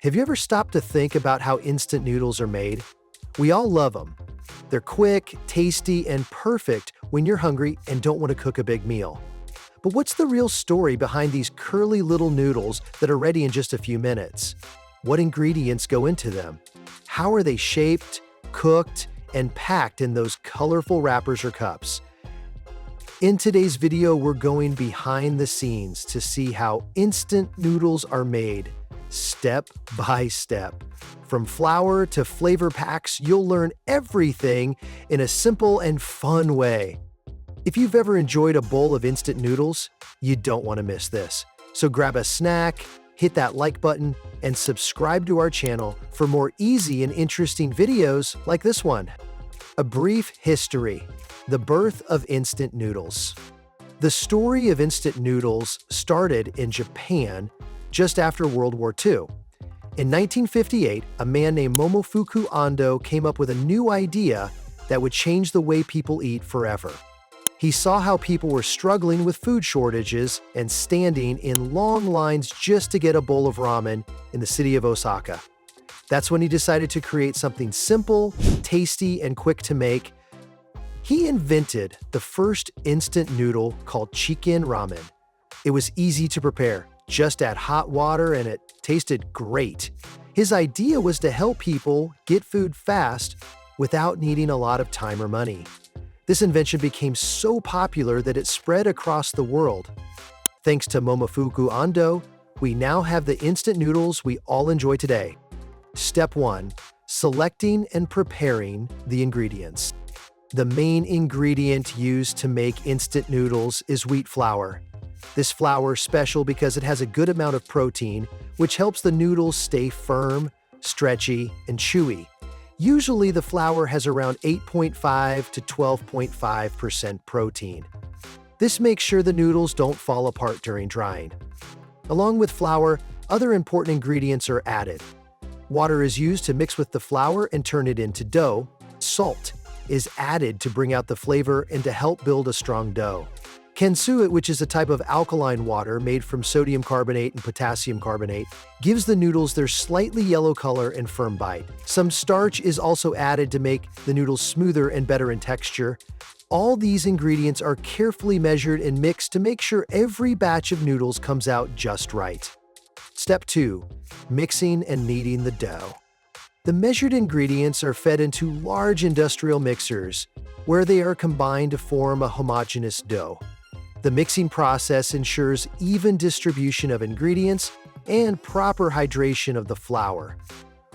Have you ever stopped to think about how instant noodles are made? We all love them. They're quick, tasty, and perfect when you're hungry and don't want to cook a big meal. But what's the real story behind these curly little noodles that are ready in just a few minutes? What ingredients go into them? How are they shaped, cooked, and packed in those colorful wrappers or cups? In today's video, we're going behind the scenes to see how instant noodles are made, step by step. From flour to flavor packs, you'll learn everything in a simple and fun way. If you've ever enjoyed a bowl of instant noodles, you don't want to miss this. So grab a snack, hit that like button, and subscribe to our channel for more easy and interesting videos like this one. A brief history. The birth of instant noodles. The story of instant noodles started in Japan just after World War II. In 1958, a man named Momofuku Ando came up with a new idea that would change the way people eat forever. He saw how people were struggling with food shortages and standing in long lines just to get a bowl of ramen in the city of Osaka. That's when he decided to create something simple, tasty, and quick to make. He invented the first instant noodle called chicken ramen. It was easy to prepare. Just add hot water and it tasted great. His idea was to help people get food fast without needing a lot of time or money. This invention became so popular that it spread across the world. Thanks to Momofuku Ando, we now have the instant noodles we all enjoy today. Step 1. Selecting and preparing the ingredients. The main ingredient used to make instant noodles is wheat flour. This flour is special because it has a good amount of protein, which helps the noodles stay firm, stretchy, and chewy. Usually the flour has around 8.5 to 12.5% protein. This makes sure the noodles don't fall apart during drying. Along with flour, other important ingredients are added. Water is used to mix with the flour and turn it into dough. Salt is added to bring out the flavor and to help build a strong dough. Kansui, which is a type of alkaline water made from sodium carbonate and potassium carbonate, gives the noodles their slightly yellow color and firm bite. Some starch is also added to make the noodles smoother and better in texture. All these ingredients are carefully measured and mixed to make sure every batch of noodles comes out just right. Step 2. Mixing and kneading the dough. The measured ingredients are fed into large industrial mixers, where they are combined to form a homogeneous dough. The mixing process ensures even distribution of ingredients and proper hydration of the flour.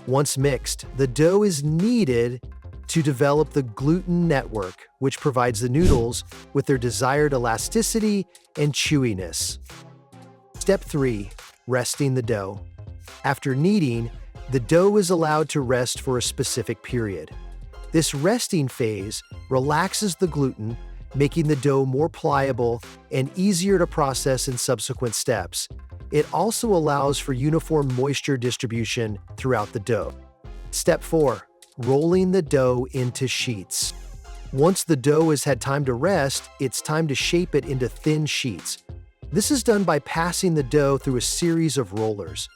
Once mixed, the dough is kneaded to develop the gluten network, which provides the noodles with their desired elasticity and chewiness. Step 3. Resting the dough. After kneading, the dough is allowed to rest for a specific period. This resting phase relaxes the gluten, making the dough more pliable and easier to process in subsequent steps. It also allows for uniform moisture distribution throughout the dough. Step 4. Rolling the dough into sheets. Once the dough has had time to rest, it's time to shape it into thin sheets. This is done by passing the dough through a series of rollers.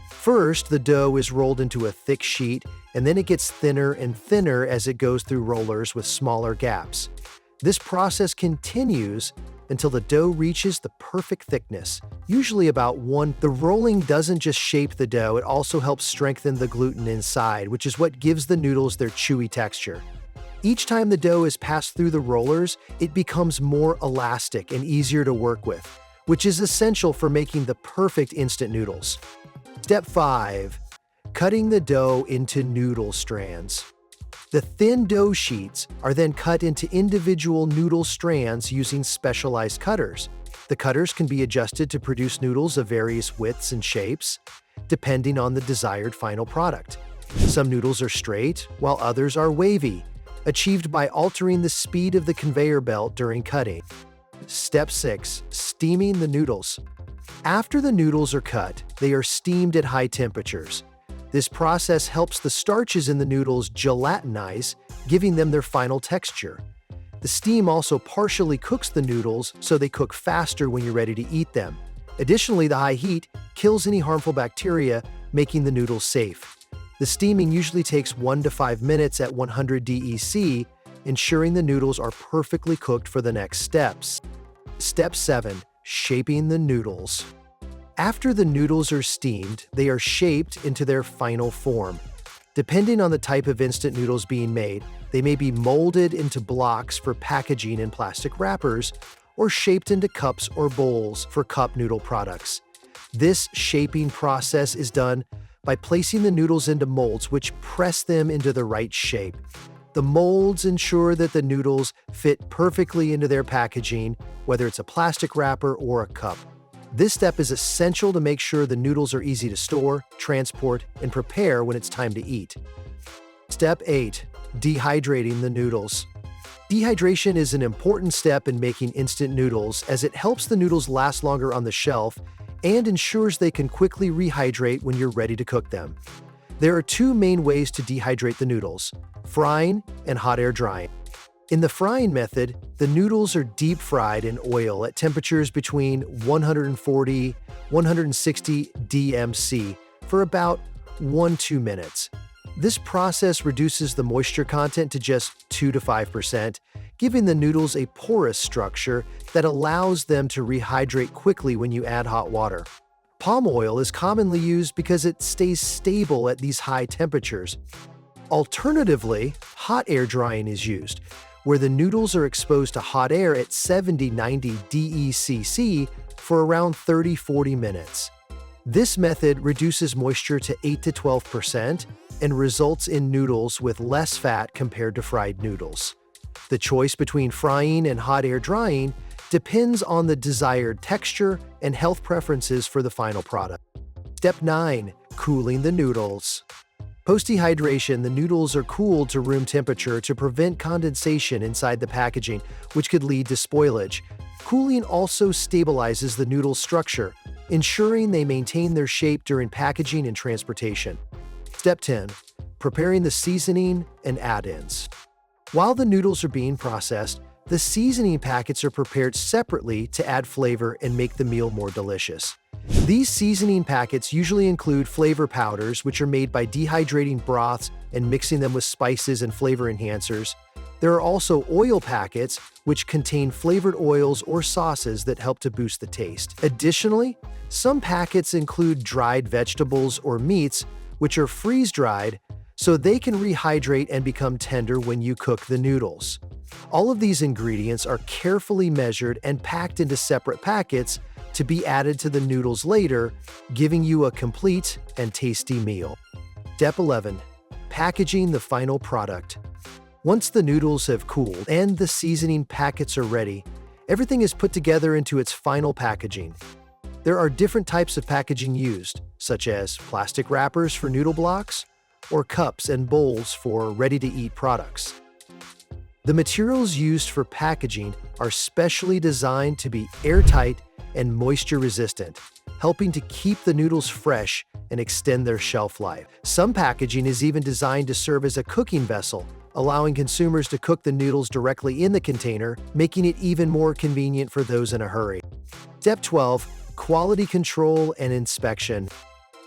First, the dough is rolled into a thick sheet, and then it gets thinner and thinner as it goes through rollers with smaller gaps. This process continues until the dough reaches the perfect thickness, usually about 1. The rolling doesn't just shape the dough, it also helps strengthen the gluten inside, which is what gives the noodles their chewy texture. Each time the dough is passed through the rollers, it becomes more elastic and easier to work with, which is essential for making the perfect instant noodles. Step 5. Cutting the dough into noodle strands. The thin dough sheets are then cut into individual noodle strands using specialized cutters. The cutters can be adjusted to produce noodles of various widths and shapes, depending on the desired final product. Some noodles are straight, while others are wavy, achieved by altering the speed of the conveyor belt during cutting. Step 6. Steaming the noodles. After the noodles are cut, they are steamed at high temperatures. This process helps the starches in the noodles gelatinize, giving them their final texture. The steam also partially cooks the noodles, so they cook faster when you're ready to eat them. Additionally, the high heat kills any harmful bacteria, making the noodles safe. The steaming usually takes 1 to 5 minutes at 100 DEC, ensuring the noodles are perfectly cooked for the next steps. Step 7. Shaping the noodles. After the noodles are steamed, they are shaped into their final form. Depending on the type of instant noodles being made, they may be molded into blocks for packaging in plastic wrappers or shaped into cups or bowls for cup noodle products. This shaping process is done by placing the noodles into molds which press them into the right shape. The molds ensure that the noodles fit perfectly into their packaging, whether it's a plastic wrapper or a cup. This step is essential to make sure the noodles are easy to store, transport, and prepare when it's time to eat. Step 8. Dehydrating the noodles. Dehydration is an important step in making instant noodles as it helps the noodles last longer on the shelf and ensures they can quickly rehydrate when you're ready to cook them. There are two main ways to dehydrate the noodles: frying and hot air drying. In the frying method, the noodles are deep fried in oil at temperatures between 140–160 DMC for about 1–2 minutes. This process reduces the moisture content to just 2 to 5%, giving the noodles a porous structure that allows them to rehydrate quickly when you add hot water. Palm oil is commonly used because it stays stable at these high temperatures. Alternatively, hot air drying is used, where the noodles are exposed to hot air at 70–90 DECC for around 30–40 minutes. This method reduces moisture to 8–12% and results in noodles with less fat compared to fried noodles. The choice between frying and hot air drying depends on the desired texture and health preferences for the final product. Step 9. Cooling the noodles. Post-dehydration, the noodles are cooled to room temperature to prevent condensation inside the packaging, which could lead to spoilage. Cooling also stabilizes the noodle structure, ensuring they maintain their shape during packaging and transportation. Step 10. Preparing the seasoning and add-ins. While the noodles are being processed, the seasoning packets are prepared separately to add flavor and make the meal more delicious. These seasoning packets usually include flavor powders, which are made by dehydrating broths and mixing them with spices and flavor enhancers. There are also oil packets, which contain flavored oils or sauces that help to boost the taste. Additionally, some packets include dried vegetables or meats, which are freeze-dried, so they can rehydrate and become tender when you cook the noodles. All of these ingredients are carefully measured and packed into separate packets to be added to the noodles later, giving you a complete and tasty meal. Step 11. Packaging the final product. Once the noodles have cooled and the seasoning packets are ready, everything is put together into its final packaging. There are different types of packaging used, such as plastic wrappers for noodle blocks or cups and bowls for ready-to-eat products. The materials used for packaging are specially designed to be airtight and moisture-resistant, helping to keep the noodles fresh and extend their shelf life. Some packaging is even designed to serve as a cooking vessel, allowing consumers to cook the noodles directly in the container, making it even more convenient for those in a hurry. Step 12. Quality control and inspection.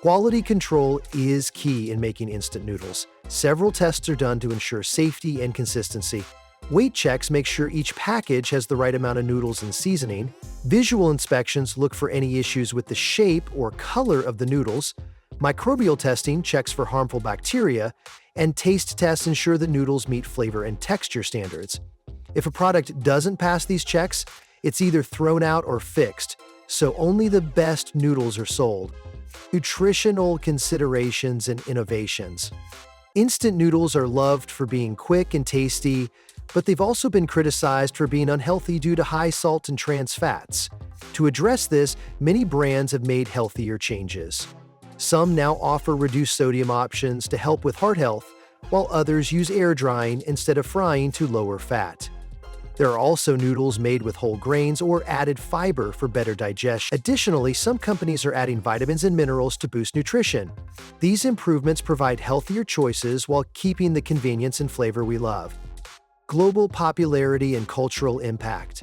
Quality control is key in making instant noodles. Several tests are done to ensure safety and consistency. Weight checks make sure each package has the right amount of noodles and seasoning. Visual inspections look for any issues with the shape or color of the noodles. Microbial testing checks for harmful bacteria, and taste tests ensure the noodles meet flavor and texture standards. If a product doesn't pass these checks, it's either thrown out or fixed, so only the best noodles are sold. Nutritional considerations and innovations. Instant noodles are loved for being quick and tasty, but they've also been criticized for being unhealthy due to high salt and trans fats. To address this, many brands have made healthier changes. Some now offer reduced sodium options to help with heart health, while others use air drying instead of frying to lower fat. There are also noodles made with whole grains or added fiber for better digestion. Additionally, some companies are adding vitamins and minerals to boost nutrition. These improvements provide healthier choices while keeping the convenience and flavor we love. Global popularity and cultural impact.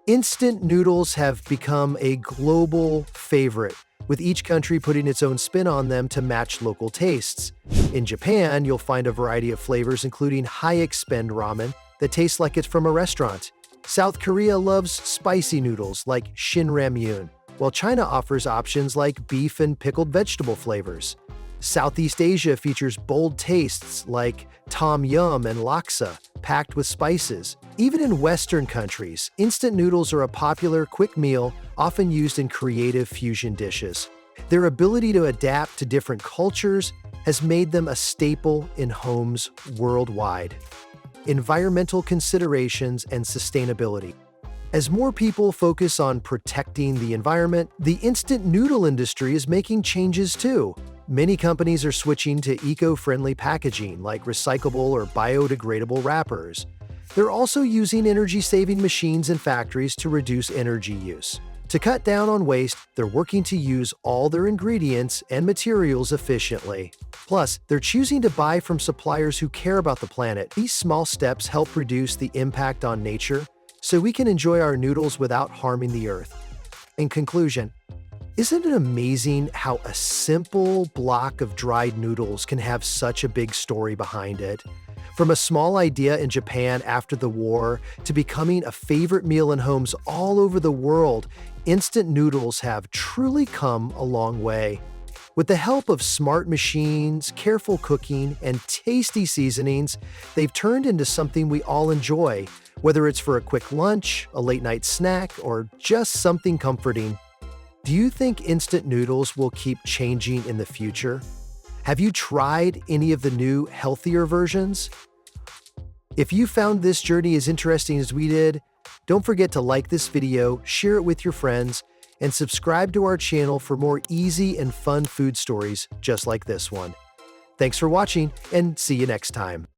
Instant noodles have become a global favorite, with each country putting its own spin on them to match local tastes. In Japan, you'll find a variety of flavors including high-expend ramen that tastes like it's from a restaurant. South Korea loves spicy noodles like shin ramyun, while China offers options like beef and pickled vegetable flavors. Southeast Asia features bold tastes like tom yum and laksa, packed with spices. Even in Western countries, instant noodles are a popular, quick meal, often used in creative fusion dishes. Their ability to adapt to different cultures has made them a staple in homes worldwide. Environmental considerations and sustainability. As more people focus on protecting the environment, the instant noodle industry is making changes too. Many companies are switching to eco-friendly packaging like recyclable or biodegradable wrappers. They're also using energy-saving machines in factories to reduce energy use. To cut down on waste, they're working to use all their ingredients and materials efficiently. Plus, they're choosing to buy from suppliers who care about the planet. These small steps help reduce the impact on nature, so we can enjoy our noodles without harming the earth. In conclusion, isn't it amazing how a simple block of dried noodles can have such a big story behind it? From a small idea in Japan after the war to becoming a favorite meal in homes all over the world, instant noodles have truly come a long way. With the help of smart machines, careful cooking, and tasty seasonings, they've turned into something we all enjoy, whether it's for a quick lunch, a late-night snack, or just something comforting. Do you think instant noodles will keep changing in the future? Have you tried any of the new, healthier versions? If you found this journey as interesting as we did, don't forget to like this video, share it with your friends, and subscribe to our channel for more easy and fun food stories just like this one. Thanks for watching, and see you next time.